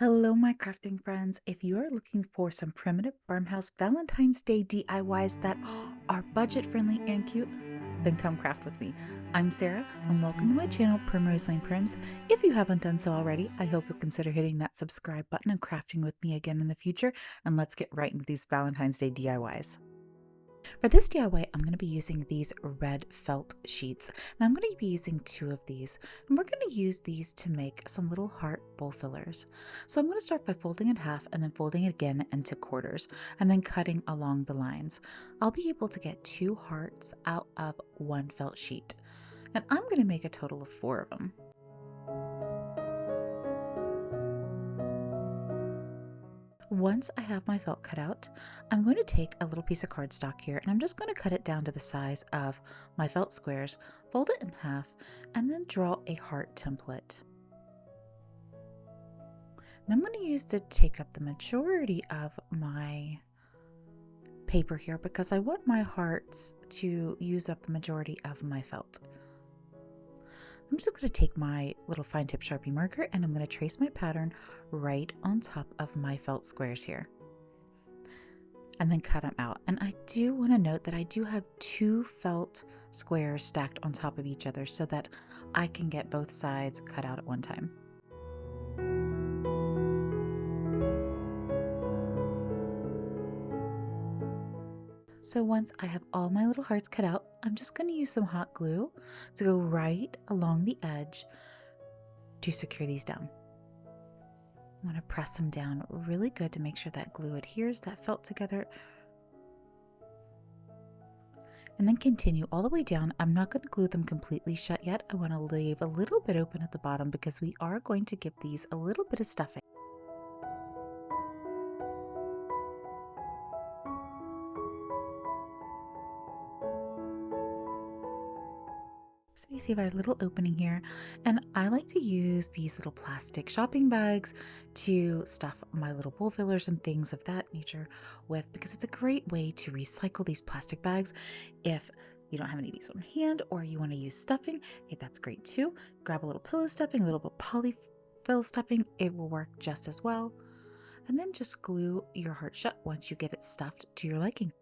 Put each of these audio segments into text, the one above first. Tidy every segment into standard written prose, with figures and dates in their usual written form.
Hello, my crafting friends. If you are looking for some primitive farmhouse Valentine's Day DIYs that are budget friendly and cute, then come craft with me. I'm Sarah, and welcome to my channel, Primroselaneprims. If you haven't done so already, I hope you'll consider hitting that subscribe button and crafting with me again in the future. And let's get right into these Valentine's Day DIYs. For this DIY, I'm going to be using these red felt sheets, and I'm going to be using two of these, and we're going to use these to make some little heart bowl fillers. So I'm going to start by folding it half and then folding it again into quarters, and then cutting along the lines. I'll be able to get two hearts out of one felt sheet, and I'm going to make a total of 4 of them. Once I have my felt cut out, I'm going to take a little piece of cardstock here and I'm just going to cut it down to the size of my felt squares, fold it in half, and then draw a heart template. And I'm going to use to take up the majority of my paper here because I want my hearts to use up the majority of my felt. I'm just going to take my little fine tip Sharpie marker and I'm going to trace my pattern right on top of my felt squares here. And then cut them out. And I do want to note that I do have 2 felt squares stacked on top of each other so that I can get both sides cut out at one time. So once I have all my little hearts cut out, I'm just going to use some hot glue to go right along the edge to secure these down. I want to press them down really good to make sure that glue adheres, that felt together. And then continue all the way down. I'm not going to glue them completely shut yet. I want to leave a little bit open at the bottom because we are going to give these a little bit of stuffing. So you see our little opening here, and I like to use these little plastic shopping bags to stuff my little bowl fillers and things of that nature with, because it's a great way to recycle these plastic bags. If you don't have any of these on hand or you want to use stuffing, hey, that's great too. Grab a little pillow stuffing, a little bit of polyfill stuffing, it will work just as well. And then just glue your heart shut once you get it stuffed to your liking.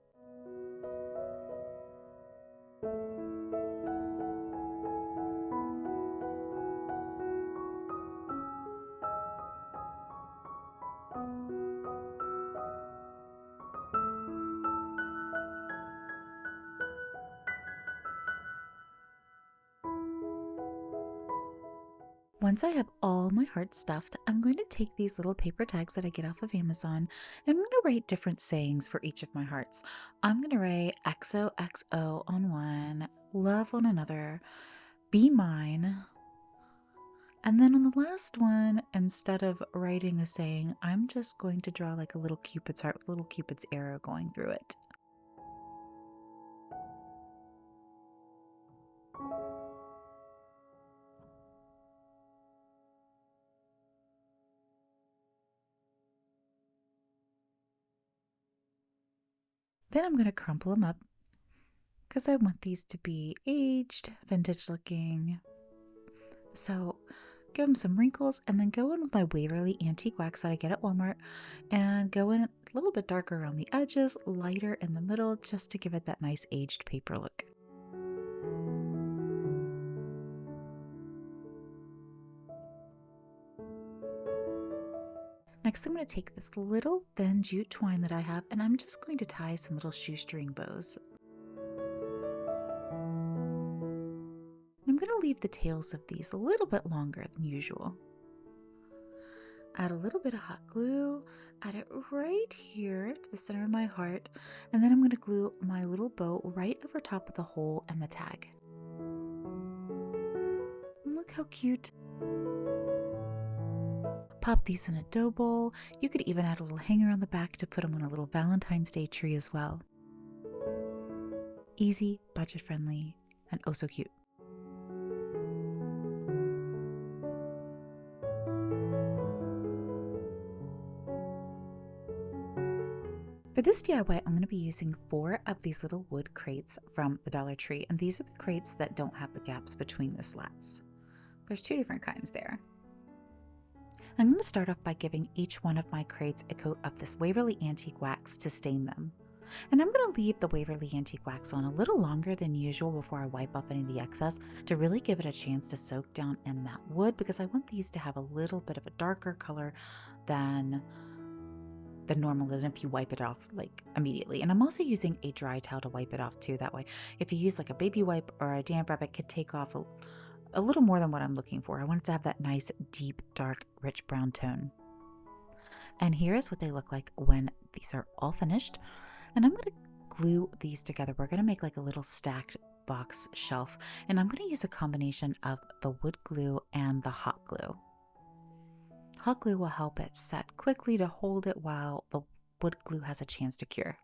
Once I have all my hearts stuffed, I'm going to take these little paper tags that I get off of Amazon and I'm going to write different sayings for each of my hearts. I'm going to write XOXO on one, love on another, be mine. And then on the last one, instead of writing a saying, I'm just going to draw like a little Cupid's heart with a little Cupid's arrow going through it. Then I'm going to crumple them up because I want these to be aged, vintage looking. So give them some wrinkles and then go in with my Waverly Antique Wax that I get at Walmart and go in a little bit darker around the edges, lighter in the middle, just to give it that nice aged paper look. Next, I'm going to take this little thin jute twine that I have and I'm just going to tie some little shoestring bows. I'm going to leave the tails of these a little bit longer than usual. Add a little bit of hot glue, add it right here to the center of my heart, and then I'm going to glue my little bow right over top of the hole and the tag. And look how cute. Pop these in a dough bowl. You could even add a little hanger on the back to put them on a little Valentine's Day tree as well. Easy, budget friendly, and oh so cute. For this DIY, I'm going to be using 4 of these little wood crates from the Dollar Tree, and these are the crates that don't have the gaps between the slats. There's 2 different kinds there. I'm going to start off by giving each one of my crates a coat of this Waverly Antique Wax to stain them. And I'm going to leave the Waverly Antique Wax on a little longer than usual before I wipe off any of the excess to really give it a chance to soak down in that wood, because I want these to have a little bit of a darker color than normal than if you wipe it off like immediately. And I'm also using a dry towel to wipe it off too. That way, if you use like a baby wipe or a damp rub, it can take off a little more than what I'm looking for. I want it to have that nice, deep, dark, rich brown tone. And here's what they look like when these are all finished. And I'm going to glue these together. We're going to make like a little stacked box shelf. And I'm going to use a combination of the wood glue and the hot glue. Hot glue will help it set quickly to hold it while the wood glue has a chance to cure.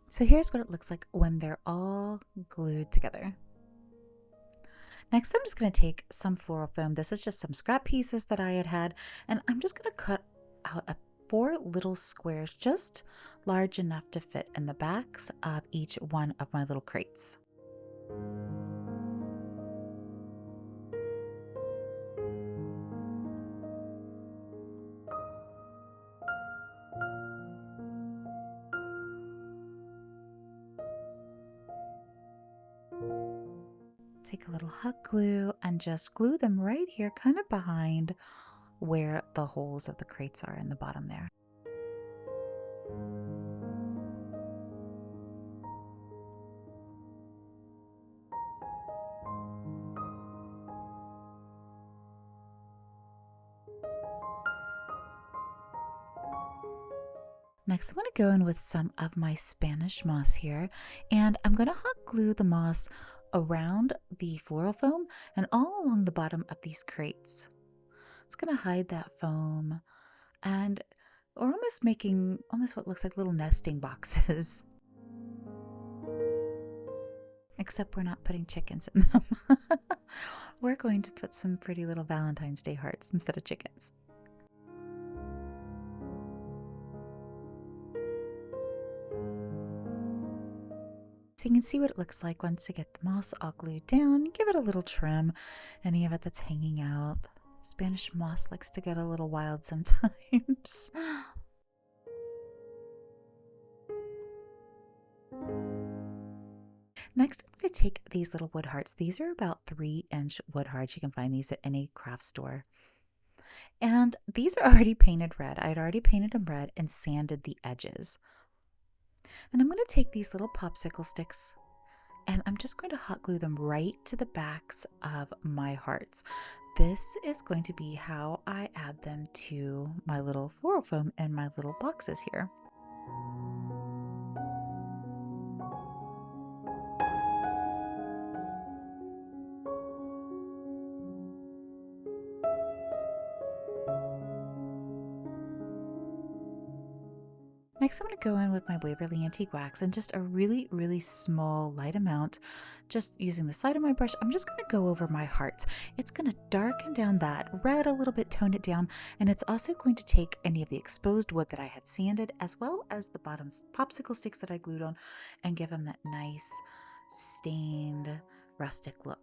So here's what it looks like when they're all glued together. Next, I'm just going to take some floral foam. This is just some scrap pieces that I had, and I'm just going to cut out 4 little squares, just large enough to fit in the backs of each one of my little crates. Take a little hot glue and just glue them right here, kind of behind where the holes of the crates are in the bottom there. Next, I'm going to go in with some of my Spanish moss here, and I'm going to hot glue the moss around the floral foam and all along the bottom of these crates. It's going to hide that foam, and we're almost making what looks like little nesting boxes. Except we're not putting chickens in them. We're going to put some pretty little Valentine's Day hearts instead of chickens. So you can see what it looks like once you get the moss all glued down. Give it a little trim, any of it that's hanging out. Spanish moss likes to get a little wild sometimes. Next, I'm going to take these little wood hearts. These are about 3-inch wood hearts. You can find these at any craft store. And these are already painted red. I had already painted them red and sanded the edges. And I'm going to take these little popsicle sticks and I'm just going to hot glue them right to the backs of my hearts. This is going to be how I add them to my little floral foam and my little boxes here. Next, I'm going to go in with my Waverly Antique Wax and just a really, really small light amount, just using the side of my brush. I'm just going to go over my hearts. It's going to darken down that red a little bit, tone it down, and it's also going to take any of the exposed wood that I had sanded, as well as the bottom popsicle sticks that I glued on, and give them that nice stained rustic look.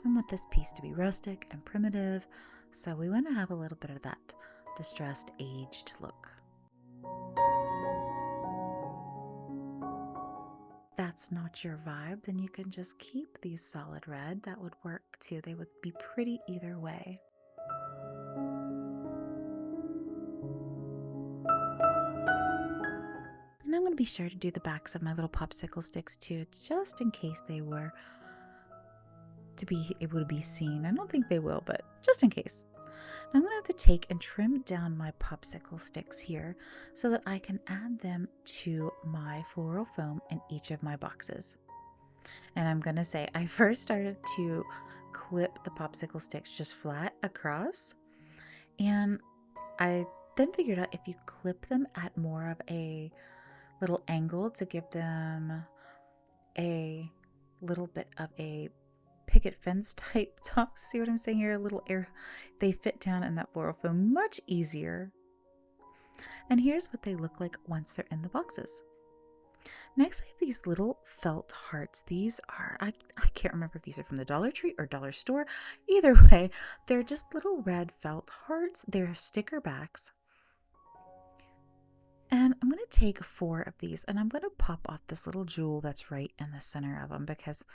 I want this piece to be rustic and primitive, so we want to have a little bit of that distressed, aged look. That's not your vibe, then you can just keep these solid red. That would work too. They would be pretty either way. And I'm going to be sure to do the backs of my little popsicle sticks too, just in case they were to be able to be seen. I don't think they will, but just in case. Now I'm going to have to take and trim down my popsicle sticks here so that I can add them to my floral foam in each of my boxes. And I'm going to say I first started to clip the popsicle sticks just flat across, and I then figured out if you clip them at more of a little angle to give them a little bit of a picket fence type top. See what I'm saying here? A little air. They fit down in that floral foam much easier. And here's what they look like once they're in the boxes. Next, I have these little felt hearts. These are, I can't remember if these are from the Dollar Tree or Dollar Store. Either way, they're just little red felt hearts. They're sticker backs. And I'm going to take 4 of these and I'm going to pop off this little jewel that's right in the center of them because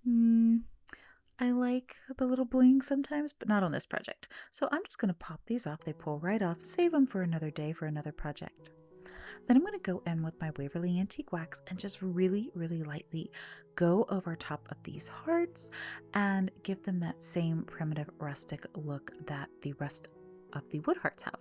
I like the little bling sometimes, but not on this project. So I'm just going to pop these off. They pull right off, save them for another day for another project. Then I'm going to go in with my Waverly Antique Wax and just really, really lightly go over top of these hearts and give them that same primitive rustic look that the rest of the wood hearts have.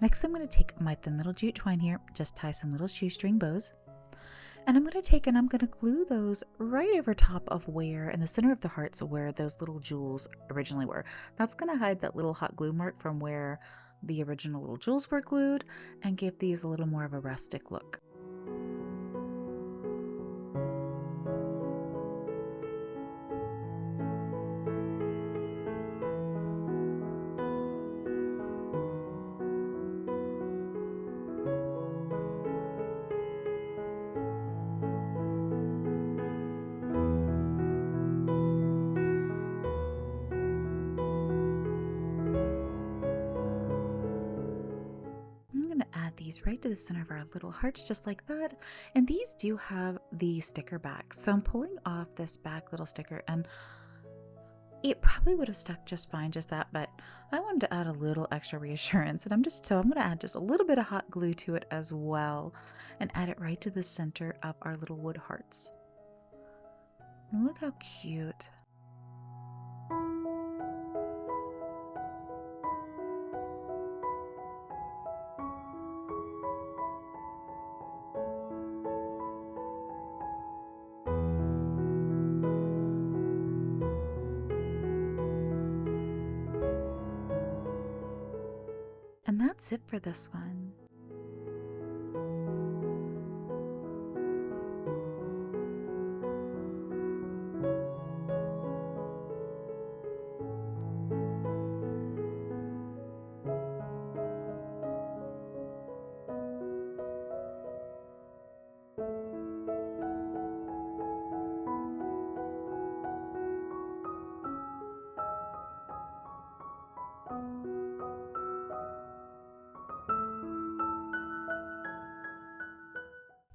Next, I'm going to take my thin little jute twine here, just tie some little shoestring bows. And I'm going to take and I'm going to glue those right over top of where, in the center of the hearts, where those little jewels originally were. That's going to hide that little hot glue mark from where the original little jewels were glued and give these a little more of a rustic look. I'm going to add these right to the center of our little hearts just like that. And these do have the sticker backs. So I'm pulling off this back little sticker and it probably would have stuck just fine, just that, but I wanted to add a little extra reassurance. And I'm going to add just a little bit of hot glue to it as well and add it right to the center of our little wood hearts. And look how cute. And that's it for this one.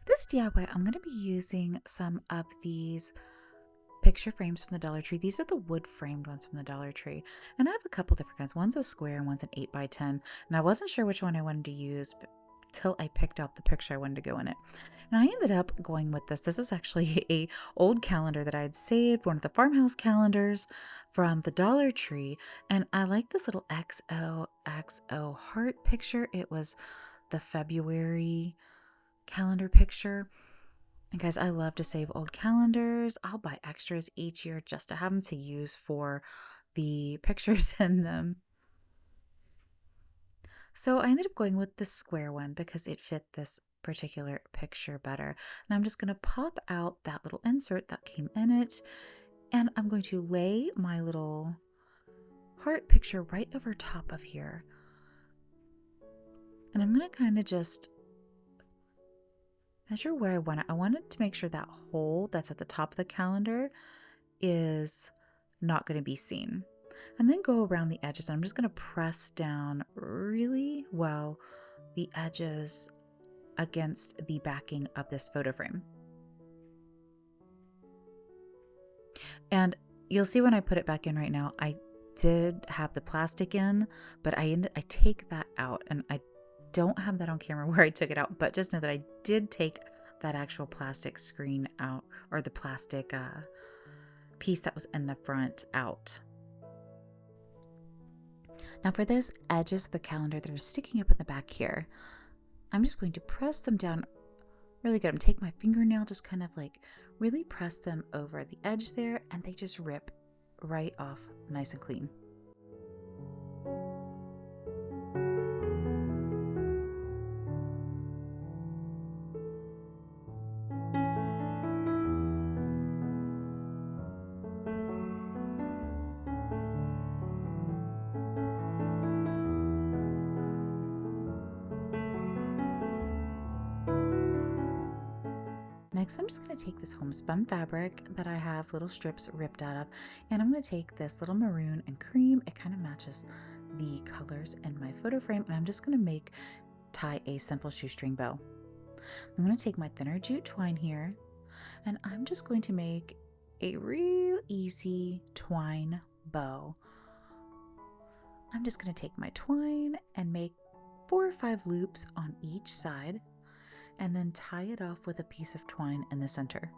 This DIY, I'm going to be using some of these picture frames from the Dollar Tree. These are the wood framed ones from the Dollar Tree. And I have a couple different kinds. One's a square and one's an 8x10. And I wasn't sure which one I wanted to use till I picked out the picture I wanted to go in it. And I ended up going with this. This is actually a old calendar that I had saved, one of the Farmhouse calendars from the Dollar Tree. And I like this little XOXO heart picture. It was the February calendar picture. And guys, I love to save old calendars. I'll buy extras each year just to have them to use for the pictures in them. So I ended up going with the square one because it fit this particular picture better. And I'm just going to pop out that little insert that came in it. And I'm going to lay my little heart picture right over top of here. And I'm going to kind of just measure where I want it. I wanted to make sure that hole that's at the top of the calendar is not going to be seen. And then go around the edges. And I'm just going to press down really well the edges against the backing of this photo frame. And you'll see when I put it back in right now, I did have the plastic in, but I take that out, and I don't have that on camera where I took it out, but just know that I did take that actual plastic screen out, or the plastic piece that was in the front out. Now for those edges of the calendar that are sticking up in the back here, I'm just going to press them down really good. I'm taking my fingernail, just kind of like really press them over the edge there, and they just rip right off nice and clean. Next, I'm just going to take this homespun fabric that I have little strips ripped out of, and I'm going to take this little maroon and cream. It kind of matches the colors in my photo frame, and I'm just going to tie a simple shoestring bow. I'm going to take my thinner jute twine here, and I'm just going to make a real easy twine bow. I'm just going to take my twine and make 4 or 5 loops on each side, and then tie it off with a piece of twine in the center.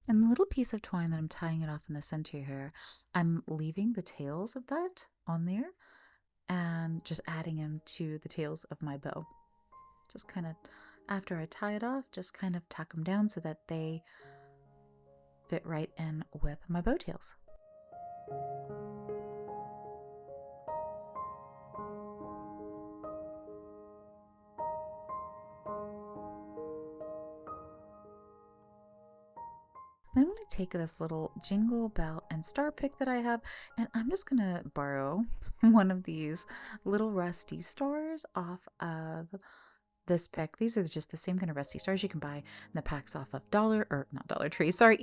And the little piece of twine that I'm tying it off in the center here, I'm leaving the tails of that on there and just adding them to the tails of my bow. Just kind of, after I tie it off, just kind of tuck them down so that they fit right in with my bow tails. Then I'm going to take this little jingle bell and star pick that I have, and I'm just going to borrow one of these little rusty stars off of this pick. These are just the same kind of rusty stars you can buy in the packs off of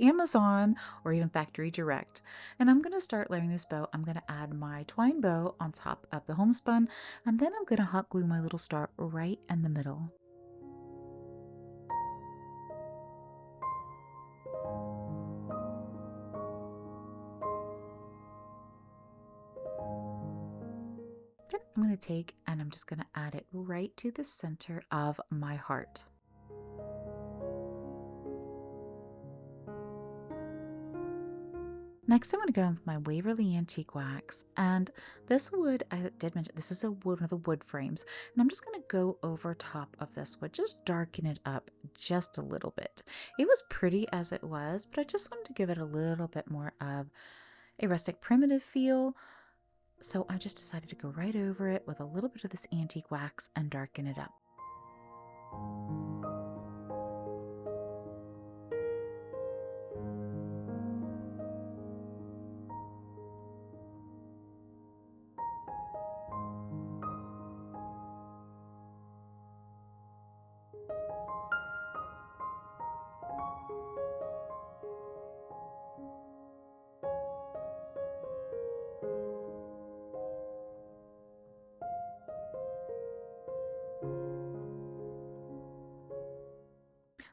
Amazon, or even Factory Direct. And I'm going to start layering this bow. I'm going to add my twine bow on top of the homespun, and then I'm going to hot glue my little star right in the middle. Then I'm going to take and I'm just going to add it right to the center of my heart. Next, I'm going to go in with my Waverly Antique Wax, and this wood, I did mention, this is one of the wood frames, and I'm just going to go over top of this wood, just darken it up just a little bit. It was pretty as it was, but I just wanted to give it a little bit more of a rustic primitive feel, so I just decided to go right over it with a little bit of this antique wax and darken it up.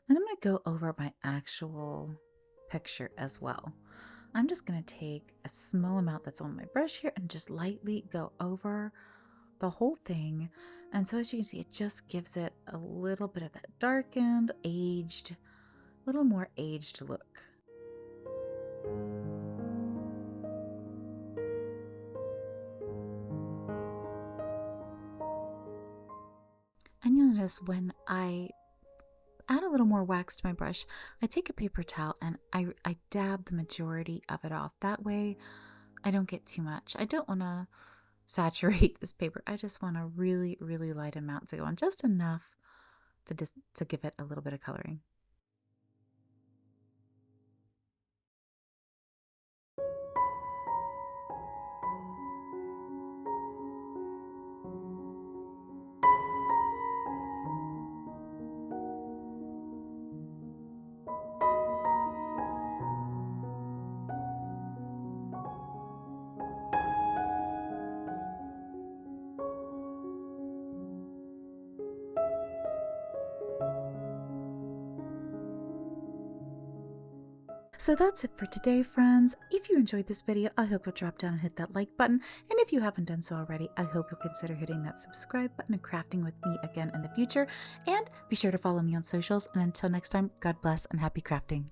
Then I'm going to go over my actual picture as well. I'm just going to take a small amount that's on my brush here and just lightly go over the whole thing. And so as you can see, it just gives it a little bit of that darkened, aged, little more aged look. And you'll notice when I add a little more wax to my brush, I take a paper towel and I dab the majority of it off. That way I don't get too much. I don't want to saturate this paper. I just want a really, really light amount to go on, just enough to give it a little bit of coloring. So that's it for today, friends. If you enjoyed this video, I hope you'll drop down and hit that like button. And if you haven't done so already, I hope you'll consider hitting that subscribe button and crafting with me again in the future. And be sure to follow me on socials. And until next time, God bless and happy crafting.